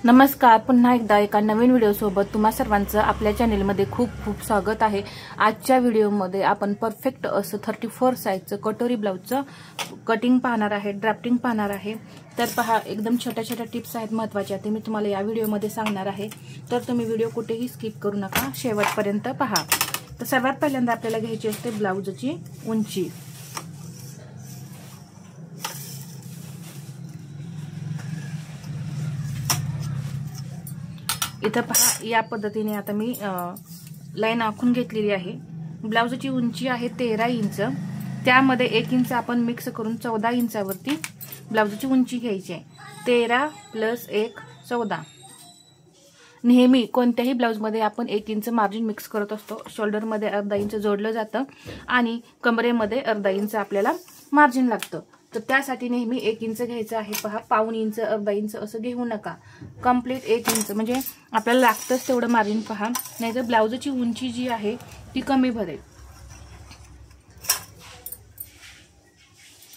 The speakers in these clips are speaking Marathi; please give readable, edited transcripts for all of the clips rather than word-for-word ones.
नमस्कार, पुन्हा एकदा एका नवीन व्हिडिओ सोबत तुम्हा सर्वांचं आपल्या चॅनेलमध्ये खूप खूप स्वागत आहे। आजच्या व्हिडिओमध्ये आपण परफेक्ट असं 34 साइजचं कटोरी ब्लाउजचं कटिंग पाहणार आहे, ड्राफ्टिंग पाहणार आहे। तर पहा, एकदम छोट्या छोट्या टिप्स आहेत महत्त्वाच्या, ते मी तुम्हाला या व्हिडिओमध्ये सांगणार आहे। तर तुम्ही व्हिडिओ कुठेही स्किप करू नका, शेवटपर्यंत पहा। तर सर्वात पहिल्यांदा आपल्याला घ्यायची असते ब्लाउजची उंची। इथं पहा, या पद्धतीने आता मी लाईन आखून घेतलेली आहे। ब्लाउजची उंची आहे 13 इंच, त्यामध्ये 1 इंच आपण मिक्स करून 14 इंचावरती ब्लाउजची उंची घ्यायची आहे। 13 + 1 14। नेहमी कोणत्याही ब्लाउजमध्ये आपण 1 इंच मार्जिन मिक्स करत असतो। शोल्डरमध्ये अर्धा इंच जोडलं जातं आणि कमरेमध्ये अर्धा इंच आपल्याला मार्जिन लागतं। तर त्यासाठी नेहमी 1 इंच घ्यायचं आहे। पहा, पाऊण इंच अर्धा इंच असं घेऊ नका, कंप्लीट 1 इंच म्हणजे आपल्याला लागतंच तेवढं मार्जिन पहा, नाहीतर ब्लाउजची उंची जी आहे ती कमी भरेल।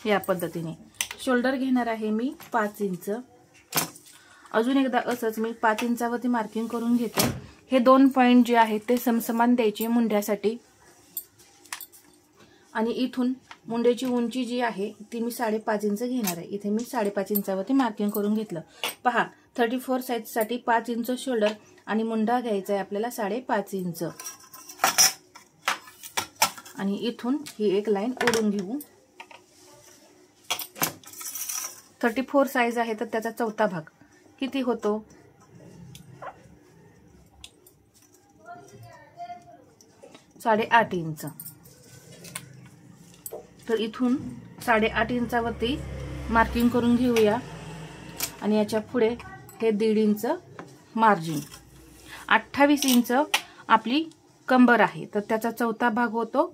या पद्धतीने शोल्डर घेणार आहे मी 5 इंच। अजून एकदा असंच मी 5 इंचावरती मार्किंग करून घेते। हे 2 पॉइंट जे आहेत ते समसमान द्यायचे मुंड्यासाठी। आणि इथून मुंड्याची उंची जी आहे ती मी 5.5 इंच घेणार आहे। इथे मी 5.5 इंचावरती मार्किंग करून घेतलं। पहा, 34 साइजसाठी 5 इंच शोल्डर आणि मुंडा घ्यायचा आहे आपल्याला 5.5 इंच। आणि इथून ही एक लाईन ओढून घेऊ। 34 साइज आहे तर त्याचा चौथा भाग किती होतो? 8.5 इंच। तर इथून 8.5 इंचावरती मार्किंग करून घेऊया आणि याच्या पुढे हे 1.5 इंच मार्जिन। 28 इंच आपली कंबर आहे, तर त्याचा चौथा भाग होतो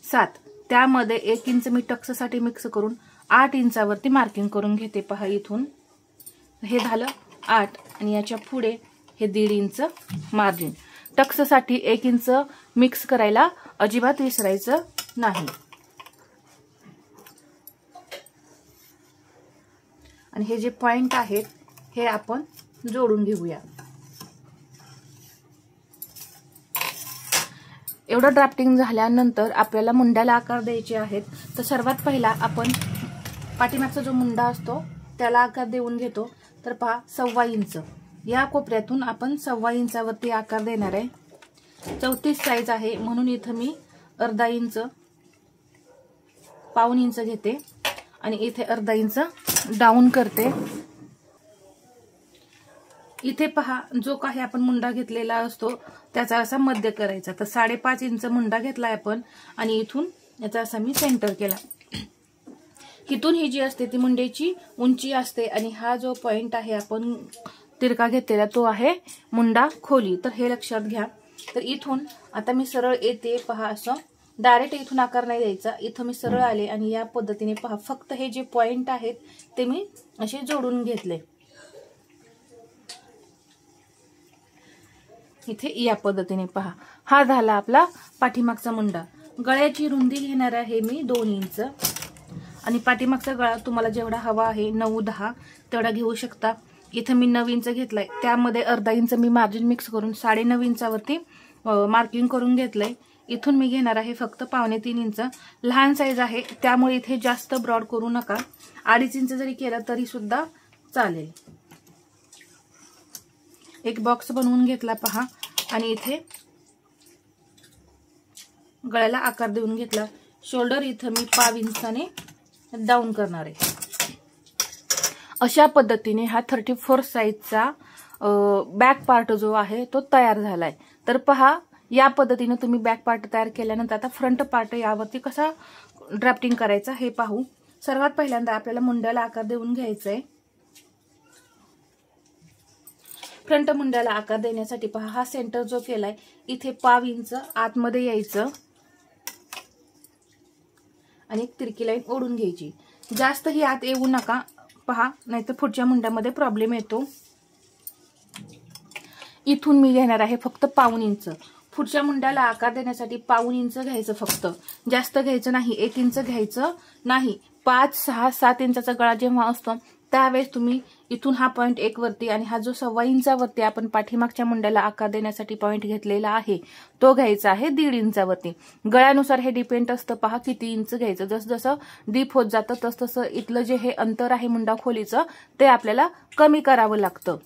7। त्यामध्ये 1 इंच मी टक्ससाठी मिक्स करून 8 इंचावरती मार्किंग करून घेते। पहा, इथून हे झालं 8 आणि याच्या पुढे हे 1.5 इंच मार्जिन। टक्ससाठी 1 इंच मिक्स करायला अजिबात विसरायचं नाही। आणि हे जे पॉइंट आहेत हे आपण जोडून घेऊया। एवढं ड्राफ्टिंग झाल्यानंतर आपल्याला मुंड्याला आकार द्यायचे आहेत। तर सर्वात पहिला आपण पाठीमागचा जो मुंडा असतो त्याला आकार देऊन घेतो। तर पहा, 1.25 इंच या कोपऱ्यातून आपण 1.25 इंचावरती आकार देणार आहे। 34 साइज आहे म्हणून इथं मी अर्धा इंच, पाऊण इंच घेते आणि इथे अर्धा इंच डाऊन करते। इथे पहा, जो काही आपण मुंडा घेतलेला असतो त्याचा असा मध्य करायचा। तर 5.5 इंच मुंडा घेतलाय आपण आणि इथून याचा असा मी सेंटर केला। इथून ही जी असते ती मुंड्याची उंची असते आणि हा जो पॉइंट आहे आपण तिरका घेतलेला तो आहे मुंडा खोली। तर हे लक्षात घ्या। तर इथून आता मी सरळ येते। पहा, असं डायरेक्ट इथून आकार नाही द्यायचा, इथं मी सरळ आले आणि या पद्धतीने पहा, फक्त हे जे पॉइंट आहेत ते मी असे जोडून घेतले। इथे या पद्धतीने पहा, हा झाला आपला पाठीमागचा मुंडा। गळ्याची रुंदी घेणार आहे मी 2 इंच आणि पाठीमागचा गळा तुम्हाला जेवढा हवा आहे 9-10 तेवढा घेऊ शकता। इथं मी 9 इंच घेतलाय, त्यामध्ये अर्धा इंच मी मार्जिन मिक्स करून 9.5 इंचावरती मार्किंग करून घेतलंय। इथून मी घेणार आहे फक्त 2.25 इंच। लहान साईज आहे त्यामुळे इथे जास्त ब्रॉड करू नका, 2.5 इंच जरी केलं तरी सुद्धा चालेल। एक बॉक्स बनवून घेतला पहा आणि इथे गळ्याला आकार देऊन घेतला। शोल्डर इथं मी 5 इंचाने डाऊन करणार आहे। अशा पद्धतीने हा 34 साइजचा बॅक पार्ट जो आहे तो तयार झालाय। तर पहा, या पद्धतीने तुम्ही बॅक पार्ट तयार केल्यानंतर आता फ्रंट पार्ट यावरती कसा ड्राफ्टिंग करायचा हे पाहू। सर्वात पहिल्यांदा आपल्याला मुंड्याला आकार देऊन घ्यायचा आहे। फ्रंट मुंड्याला आकार देण्यासाठी पहा, हा सेंटर जो केलाय इथे 5 इंच आतमध्ये यायचं आणि एक तिरकी लाईन ओढून घ्यायची। जास्त ही आत येऊ नका पहा, नाहीतर पुढच्या मुंड्यामध्ये प्रॉब्लेम येतो। इथून मी घेणार आहे फक्त 1.25 इंच। पुढच्या मुंड्याला आकार देण्यासाठी 1.25 इंच घ्यायचं, फक्त जास्त घ्यायचं नाही, 1 इंच घ्यायचं नाही। 5, 6, 7 इंचाचा गळा जेव्हा असतो त्यावेळेस तुम्ही इथून हा पॉईंट 1 वरती आणि हा जो 1.25 इंचावरती आपण पाठीमागच्या मुंड्याला आकार देण्यासाठी पॉईंट घेतलेला आहे तो घ्यायचा आहे 1.5 इंचावरती. गळ्यानुसार हे डिपेंड असतं, पहा किती इंच घ्यायचं. जसं जसं डीप होत जातं तसं इथलं जे हे अंतर आहे मुंडा खोलीचं ते आपल्याला कमी करावं लागतं.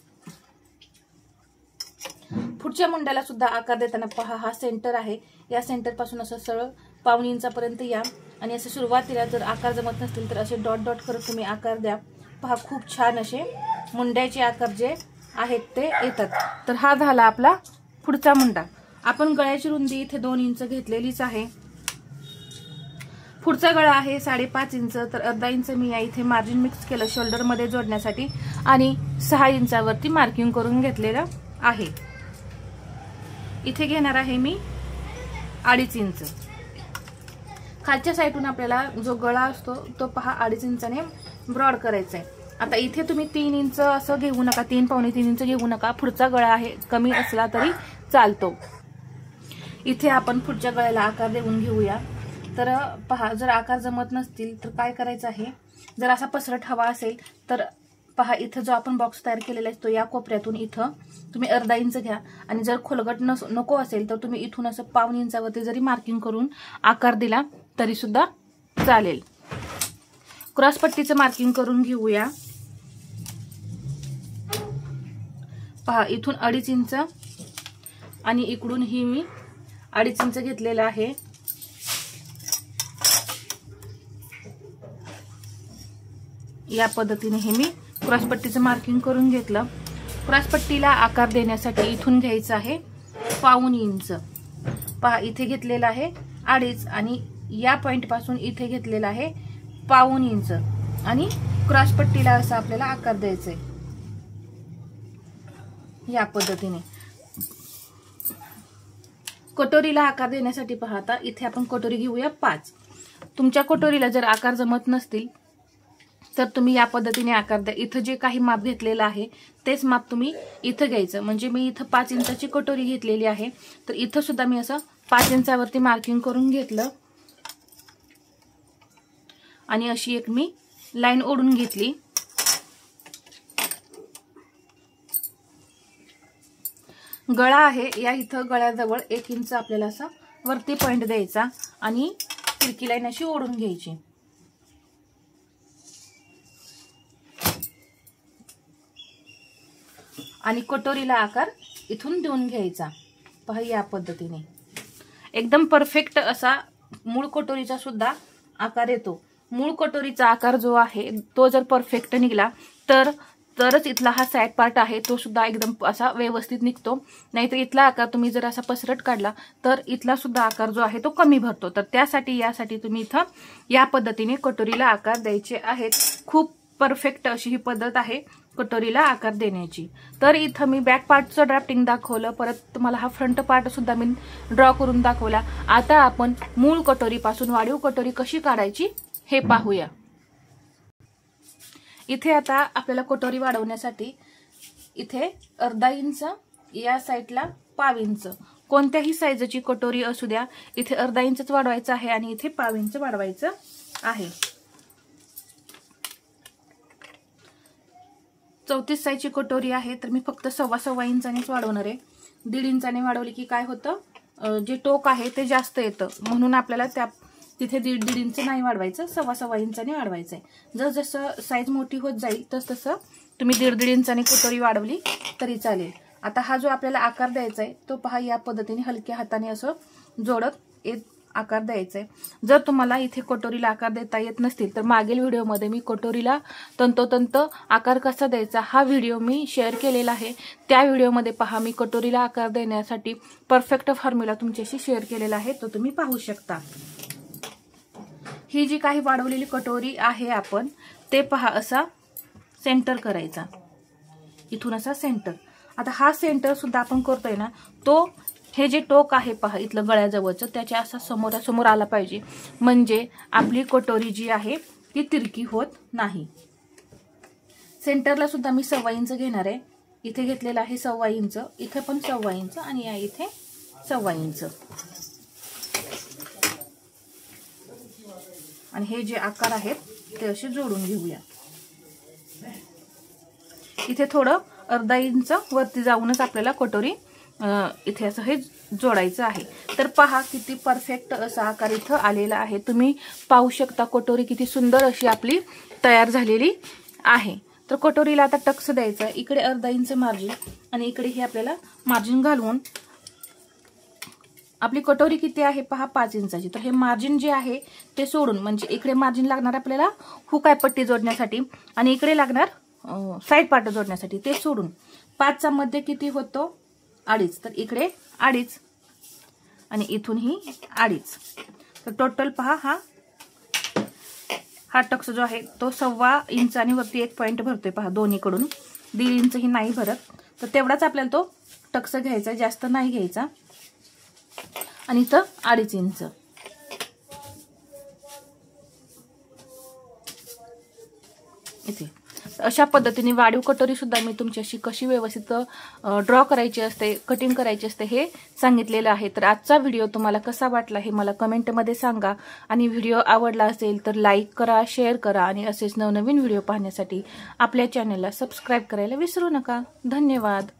पुढच्या मुंड्याला सुद्धा आकार देताना पहा हा सेंटर आहे, या सेंटर पासून असं सरळ 1.25 इंचापर्यंत या आणि असं सुरुवातीला जर आकार जमत नसतील तर असे डॉट डॉट करत तुम्ही आकार द्या. पहा खूप छान असे मुंड्याचे आकार जे आहेत ते येतात. तर हा झाला आपला पुढचा मुंडा. आपण गळ्याची रुंदी इथे 2 इंच घेतलेलीच आहे. पुढचा गळा आहे 5.5 इंच, तर अर्धा इंच मी या इथे मार्जिन मिक्स केलं शोल्डर मध्ये जोडण्यासाठी आणि 6 इंचावरती मार्किंग करून घेतलेलं आहे. इथे घेणार आहे मी 2.5 इंच. खालच्या साईडून आपल्याला जो गळा असतो तो पहा 2.5 इंचाने ब्रॉड करायचा आहे. आता इथे तुम्ही 3 इंच असं घेऊ नका, 3 पावणे 3 इंच घेऊ नका. पुढचा गळा आहे कमी असला तरी चालतो. इथे आपण पुढच्या गळ्याला आकार देऊन घेऊया. तर पहा जर आकार जमत नसतील तर काय करायचं आहे, जर असा पसरट हवा असेल तर पहा इथं जो आपण बॉक्स तयार केलेला असतो या कोपऱ्यातून इथं तुम्ही अर्धा इंच घ्या आणि जर खोलगट नको असेल तर तुम्ही इथून असं 1.25 इंचावरती जरी मार्किंग करून आकार दिला तरी सुद्धा चालेल. क्रॉस पट्टीचं मार्किंग करून घेऊया. पहा इथून 2.5 इंच आणि इकडून ही मी 2.5 इंच घेतलेला आहे. या पद्धतीने हे मी क्रॉस पट्टीचं मार्किंग करून घेतलं. क्रॉस पट्टीला आकार देण्यासाठी इथून घ्यायचं आहे 1.25 इंच. पहा इथे घेतलेला आहे 2.5 आणि या पॉइंट पासून इथे घेतलेला आहे 1.25 इंच आणि क्रॉस पट्टीला असा आपल्याला आकार द्यायचा आहे या पद्धतीने. कटोरीला आकार देण्यासाठी पाहता इथे आपण कटोरी घेऊया 5. तुमच्या कटोरीला जर आकार जमत नसतील तर तुम्ही या पद्धतीने आकार द्या. इथं जे काही माप घेतलेलं आहे तेच माप तुम्ही इथं घ्यायचं. म्हणजे मी इथं 5 इंचाची कटोरी घेतलेली आहे तर इथं सुद्धा मी असं 5 इंचावरती मार्किंग करून घेतलं आणि अशी एक मी लाईन ओढून घेतली. गळा आहे या इथं गळ्याजवळ 1 इंच आपल्याला असा वरती पॉइंट द्यायचा आणि तिरकी लाईन अशी ओढून घ्यायची. आणि कटोरीला आकार इथून देऊन घ्यायचा. पहा या पद्धतीने एकदम परफेक्ट असा मूळ कटोरीचा सुद्धा आकार येतो. मूळ कटोरीचा आकार जो आहे तो जर परफेक्ट निघाला तरच इथला हा साइड पार्ट आहे तो सुद्धा एकदम असा व्यवस्थित निघतो. नाहीतर इथला आकार तुम्ही जर असा पसरट काढला तर इथला सुद्धा आकार जो आहे तो कमी भरतो. तर यासाठी तुम्ही इथं या पद्धतीने कटोरीला आकार द्यायचे आहेत. खूप परफेक्ट अशी ही पद्धत आहे कटोरीला आकार देण्याची. तर इथं मी बॅक पार्टचं ड्राफ्टिंग दाखवलं, परत तुम्हाला हा फ्रंट पार्ट सुद्धा मी ड्रॉ करून दाखवला. आता आपण मूळ कटोरीपासून वाढीव कटोरी कशी काढायची हे पाहूया. इथे आता आपल्याला कटोरी वाढवण्यासाठी इथे अर्धा इंच, या साईडला 1.25 इंच, कोणत्याही साईजची कटोरी असू द्या इथे अर्धा इंचच वाढवायचं आहे आणि इथे 1.25 इंच वाढवायचं आहे. 34 साईजची कटोरी आहे तर मी फक्त 1.25 इंचानेच वाढवणार आहे. 1.5 इंचाने वाढवली की काय होतं, जे टोक आहे ते जास्त येतं, म्हणून आपल्याला तिथे 1.5 इंच नाही वाढवायचं, 1.25 इंचाने वाढवायचं आहे. जसं साईज मोठी होत जाईल तसं तुम्ही 1.5 इंचाने कटोरी वाढवली तरी चालेल. आता हा जो आपल्याला आकार द्यायचा आहे तो पहा या पद्धतीने हलक्या हाताने असं जोडत आकार द्यायचा आहे. जर तुम्हाला इथे कटोरीला आकार देता येत नसतील तर मागील व्हिडिओमध्ये मी कटोरीला तंतोतंत आकार कसा द्यायचा हा व्हिडिओ मी शेअर केलेला आहे. त्या व्हिडिओमध्ये पहा मी कटोरीला आकार देण्यासाठी परफेक्ट फॉर्म्युला तुमच्याशी शेअर केलेला आहे, तो तुम्ही पाहू शकता. ही जी काही वाढवलेली कटोरी आहे आपण ते पहा असा सेंटर करायचा, इथून असा सेंटर. आता हा सेंटर सुद्धा आपण करतोय ना तो हे जे टोक आहे पहा इथलं गळ्याजवळचं त्याच्या असा समोरासमोर आला पाहिजे, म्हणजे आपली कटोरी जी आहे ती तिरकी होत नाही. सेंटरला सुद्धा मी 1.25 इंच घेणार आहे. इथे घेतलेला आहे 1.25 इंच, इथे पण 1.25 इंच आणि या इथे 1.25 इंच. आणि हे जे आकार आहेत ते असे जोडून घेऊया. इथे थोडं अर्धा इंच वरती जाऊनच आपल्याला कटोरी इथे असं हे जोडायचं आहे। तर पहा किती परफेक्ट असा आकार इथं आलेला आहे। तुम्ही पाहू शकता कटोरी किती सुंदर अशी आपली तयार झालेली आहे। तर कटोरीला आता टक्स द्यायचा आहे। इकडे अर्धा इंच मार्जिन आणि इकडे हे आपल्याला मार्जिन घालून आपली कटोरी किती आहे पहा 5 इंचाची। तर हे मार्जिन जे आहे ते सोडून, म्हणजे इकडे मार्जिन लागणार आपल्याला हुक पट्टी जोडण्यासाठी आणि इकडे लागणार साइड पार्ट जोडण्यासाठी, ते सोडून 5 चा मध्ये किती होतो 2.5, तर इकडे 2.5 आणि इथून ही 2.5। तर टोटल पहा हा टक्स जो आहे तो 1.25 इंच आणि वरती 1 पॉइंट भरतोय पहा दोन्हीकडून, 1.5 इंच ही नाही भरत। तर तेवढाच आपल्याला तो टक्स घ्यायचा, जास्त नाही घ्यायचा। आणि इथं 2.5 इंच इथे। अशा पद्धतीने वाढीव कटोरी सुद्धा मी तुमच्याशी कशी व्यवस्थित ड्रॉ करायची असते, कटिंग करायची असते हे सांगितलेलं आहे। तर आजचा व्हिडिओ तुम्हाला कसा वाटला हे मला कमेंटमध्ये सांगा आणि व्हिडिओ आवडला असेल तर लाईक करा, शेअर करा आणि असेच नवनवीन व्हिडिओ पाहण्यासाठी आपल्या चॅनलला सबस्क्राईब करायला विसरू नका। धन्यवाद।